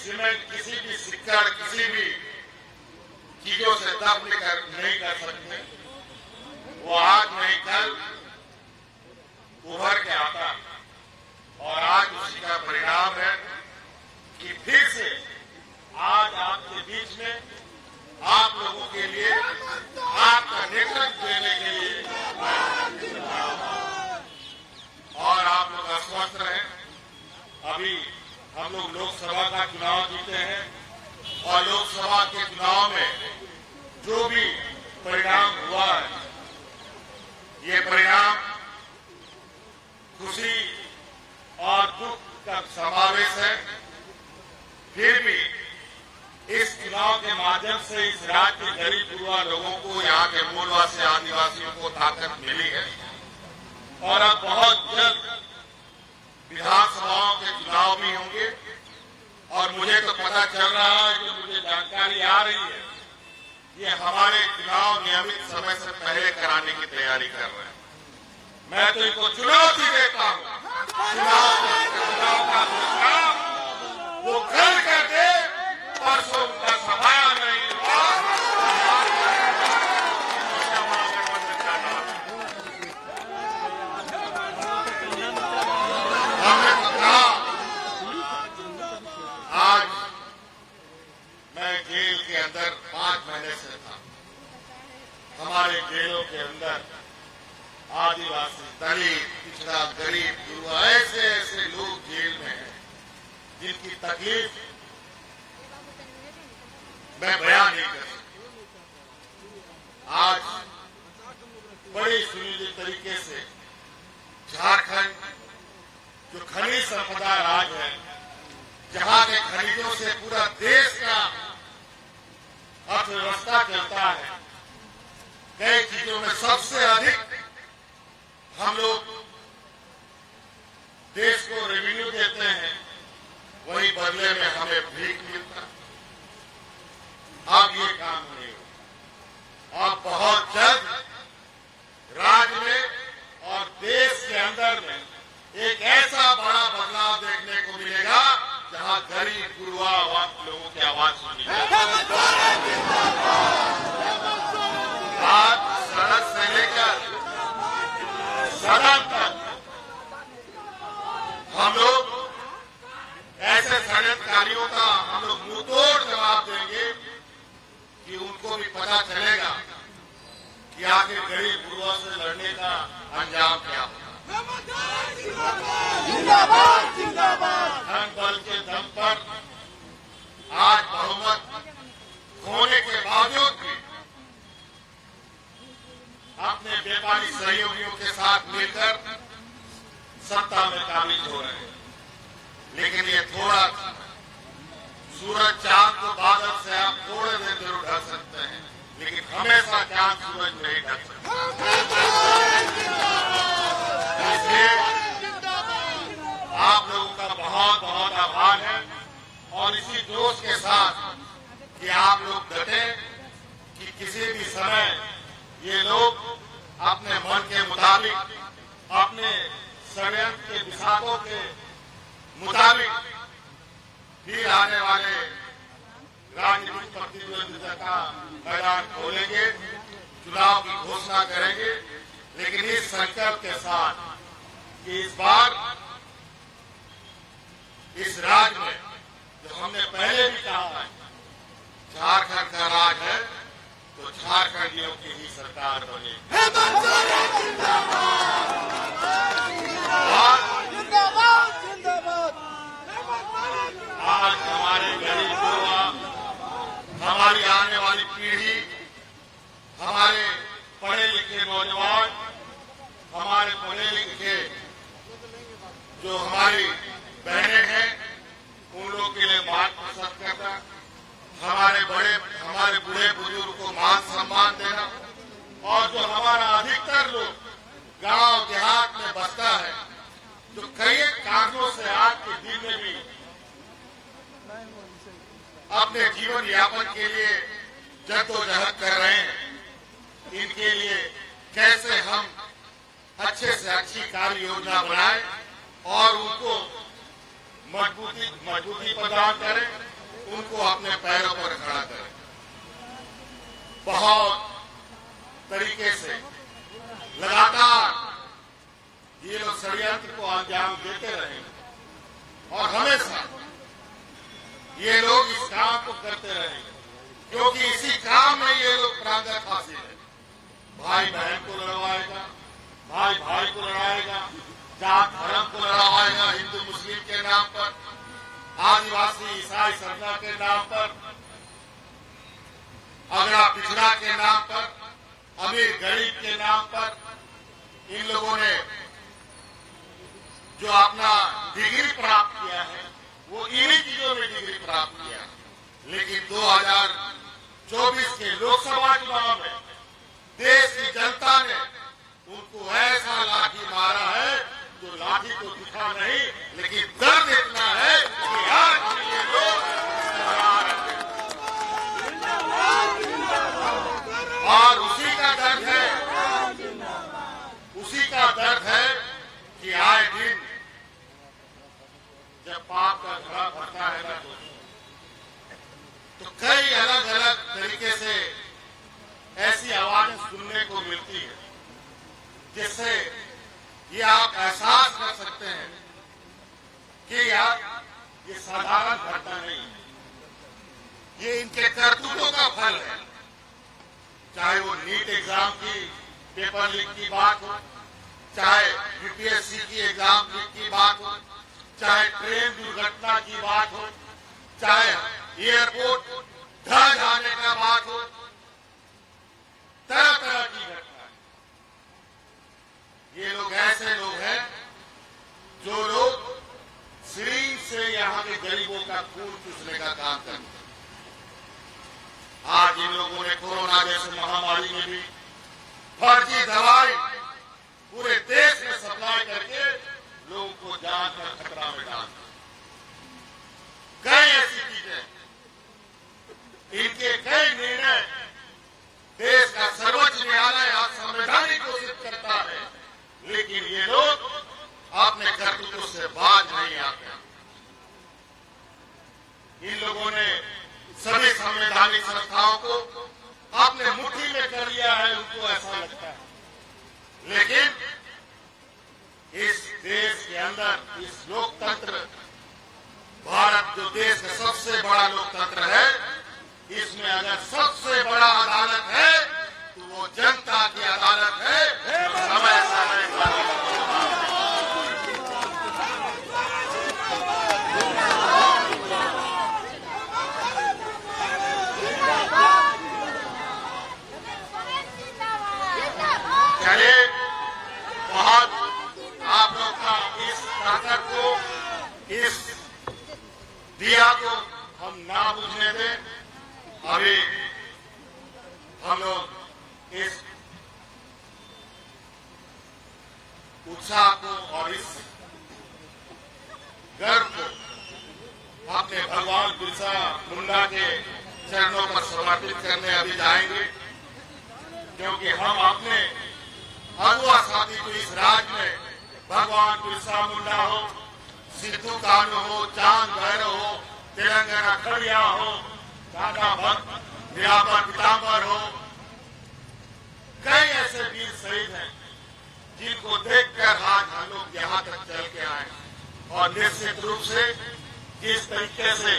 Cement, किसी भी सिक्कड़, किसी भी चीजों से दफन नहीं कर सकते। वो आज नहीं कल उभर के आता और आज उसी का परिणाम है कि फिर से आज आपके बीच में आप लोगों के लिए, आपका नेतृत्व देने के लिए और आप लोग आश्वस्त रहें। अभी हम लोग लोकसभा का चुनाव जीते हैं और लोकसभा के चुनाव में जो भी परिणाम हुआ है, ये परिणाम खुशी और दुख का समावेश है। फिर भी इस चुनाव के माध्यम से इस राज्य के गरीब गुरुआ लोगों को, यहाँ के मूलवासी आदिवासियों को ताकत मिली है और अब बहुत जल्द विधानसभाओं के चुनाव भी होंगे। और मुझे तो पता चल रहा है, जो मुझे जानकारी आ रही है, ये हमारे चुनाव नियमित समय से पहले कराने की तैयारी कर रहे हैं। मैं तो इनको चुनौती देता हूँ, चुनाव का काम वो कल कर दे, परसों उनका सफाया नहीं हुआ। हमने तो कहा, आज मैं जेल के अंदर 5 महीने से था। हमारे जेलों के अंदर आदिवासी, दलित, पिछड़ा, गरीब, युवा, ऐसे ऐसे लोग जेल में हैं जिनकी तकलीफ मैं बयान नहीं कर सकता। आज बड़ी सुनिश्चित तरीके से झारखंड जो खनिज संपदा राज है, जहां के खनिजों से पूरा देश का अर्थव्यवस्था चलता है, कई चीजों में सबसे अधिक हम लोग देश को रेवेन्यू देते हैं, वही बदले में हमें भीख मिलता है। अब ये काम नहीं होगा। अब बहुत जल्द राज्य में और देश के अंदर में एक ऐसा बड़ा बदलाव देखने को मिलेगा जहां गरीब गुरुआ लोगों की आवाज सुनी जाएगी। आज सड़क से लेकर सदन तक हम लोग ऐसे षड्यंत्रकारियों का हम लोग मुंहतोड़ जवाब देंगे कि उनको भी पता चलेगा कि आखिर गरीब गुरुओं से लड़ने का अंजाम क्या होगा। धन बल के दम पर आज बहुमत होने के बावजूद भी अपने व्यापारी सहयोगियों के साथ मिलकर सत्ता में काबिज हो रहे हैं। लेकिन ये थोड़ा सूरज चांद को बादल से आप थोड़े देर जरूर ढक सकते हैं, लेकिन हमेशा चांद सूरज नहीं ढक सकता। इसलिए आप लोगों का बहुत बहुत आभार है और इसी जोश के साथ कि आप लोग डटे कि किसी भी समय ये लोग अपने मन के मुताबिक, अपने षड्यंत्र के विषादों के मुताबिक फिर आने वाले राजनीतिक प्रतिद्वंदिता का मैदान खोलेंगे, चुनाव की घोषणा करेंगे। लेकिन इस संकल्प के साथ कि इस बार इस राज्य में जो हमने पहले भी कहा है, झारखंड का राज है तो झारखंडियों की ही सरकार बने। आज हमारे गरीब युवा, हमारी आने वाली पीढ़ी, हमारे पढ़े लिखे नौजवान, हमारे पढ़े लिखे जो हमारी बहनें हैं, उन लोगों के लिए मान प्रस्तुत करना, हमारे बूढ़े बुजुर्ग को मान सम्मान देना, और जो हमारा अधिकतर लोग गांव देहात में बसता है, जो कई कारणों से आज के दिन में भी अपने जीवन यापन के लिए जद्दोजहद कर रहे हैं, इनके लिए कैसे हम अच्छे से अच्छी कार्य योजना बनाएं और उनको मजबूती प्रदान करें। उनको अपने पैरों पर खड़ा करें। बहुत तरीके से लगातार ये लोग षड्यंत्र को अंजाम देते रहे और हमेशा ये लोग इस काम को करते रहे, क्योंकि इसी काम में ये लोग प्रांगत हासिल है। भाई बहन को लड़वाएगा, भाई भाई को लड़ाएगा, जात धर्म को लड़वाएगा, हिंदू मुस्लिम के नाम पर, आदिवासी ईसाई सरना के नाम पर, अगड़ा पिछड़ा के नाम पर, अमीर गरीब के नाम पर। इन लोगों ने जो अपना डिग्री प्राप्त किया है वो इन्हीं चीजों में डिग्री प्राप्त किया, लेकिन 2024 के लोकसभा चुनाव में देश की जनता ने उनको ऐसा लाठी मारा है जो लाठी को दिखा नहीं, लेकिन दर्द इतना है कि आज ये लोग और उसी का दर्द है कि आए दिन जब पाप का घड़ा भरता है ना तो कई अलग अलग तरीके से ऐसी आवाजें सुनने को मिलती है जिससे ये आप एहसास कर सकते हैं कि यार ये साधारण घटना नहीं है, ये इनके करतूतों का फल है। चाहे वो नीट एग्जाम की पेपर लीक की बात हो, चाहे यूपीएससी की एग्जाम लीक की बात हो, चाहे ट्रेन दुर्घटना की बात हो, चाहे एयरपोर्ट ढह जाने का बात हो, तरह तरह की घटना। ये लोग ऐसे लोग हैं जो लोग सीरीन से यहाँ के गरीबों का खून चूसने का काम करते हैं। आज इन लोगों ने कोरोना जैसे महामारी में भी फर्जी दवाई पूरे देश में सप्लाई करके लोगों को जान का खतरा में डाल दिया। कई ऐसी चीजें, इनके कई निर्णय देश का सर्वोच्च न्यायालय आज संवैधानिक घोषित करता है, लेकिन ये लोग अपने कर्तव्यों से बाज नहीं आते। इन लोगों ने सभी संवैधानिक संस्थाओं को अपने मुट्ठी में कर लिया है, उनको ऐसा लगता है। लेकिन इस देश के अंदर इस लोकतंत्र, भारत जो देश का सबसे बड़ा लोकतंत्र है, इसमें अगर सबसे बड़ा अदालत है तो वो जनता की अदालत है। समय समय पर चलिए, बहुत आप लोग का इस ताकत को, इस दिया को हम ना बुझने दें। अभी हम लोग इस उत्साह को और इस गर्व को अपने भगवान बिरसा मुंडा के चरणों पर समर्पित करने अभी जाएंगे, क्योंकि हम अपने अगुआ साथी को इस राज्य में भगवान बिरसा मुंडा हो, सिद्धू कानू हो, चांद भैरव हो, तेलंगाना खड़िया हो, दादा भक्त निरापर पीताम्बर हो, कई ऐसे वीर शहीद हैं जिनको देखकर आज हम लोग यहाँ तक चल के आए। और निश्चित रूप से जिस तरीके से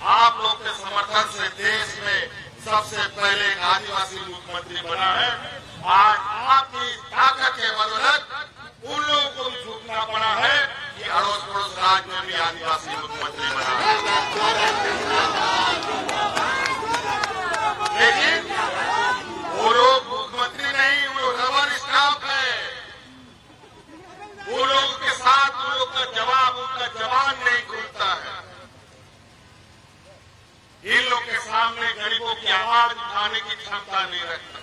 आप लोग के समर्थन से देश में सबसे पहले आदिवासी मुख्यमंत्री बना है, आज आपकी ताकत के बदौलत उन लोगों को भी झुकना पड़ा है कि अड़ोस पड़ोस राज्य में भी आदिवासी मुख्यमंत्री बना है। लेकिन वो लोग मुख्यमंत्री नहीं, वो रबर स्टाम्प है। वो लोगों के साथ वो लोग का जवाब, उनका जवान नहीं खुलता है। इन लोग के सामने गरीबों की आवाज उठाने की क्षमता नहीं रखता।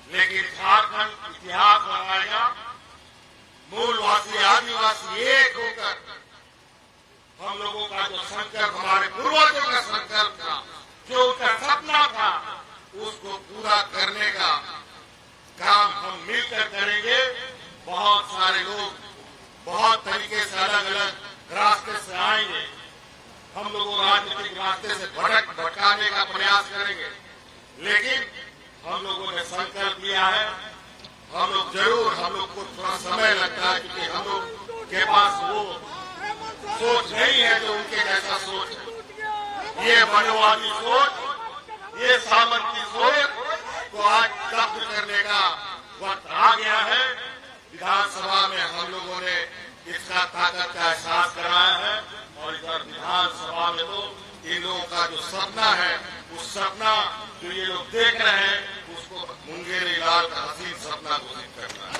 लेकिन झारखंड इतिहास बनाएगा, मूलवासी आदिवासी एक होकर हम लोगों का जो संकल्प, हमारे पूर्वजों का संकल्प था, जो उनका सपना था, उसको पूरा करने का काम हम मिलकर करेंगे। बहुत सारे लोग बहुत तरीके से अलग अलग रास्ते से आएंगे, हम लोगों राजनीतिक रास्ते से भटकाने का प्रयास करेंगे, लेकिन हम लोगों ने संकल्प लिया है। हम लोग जरूर, हम लोग को थोड़ा समय लगता है क्योंकि हम लोग के पास वो सोच नहीं है जो उनके जैसा सोच है। ये मनोवादी सोच, ये सामर्थ्य सोच को आज जब्त करने का वक्त आ गया है। विधानसभा में हम लोगों ने इसका ताकत का एहसास कराया है और इधर विधानसभा में तो इन लोगों का जो सपना है, उस सपना जो ये लोग देख रहे हैं, उसको मुंगेरी लाल का हसीन सपना घोषित करना है।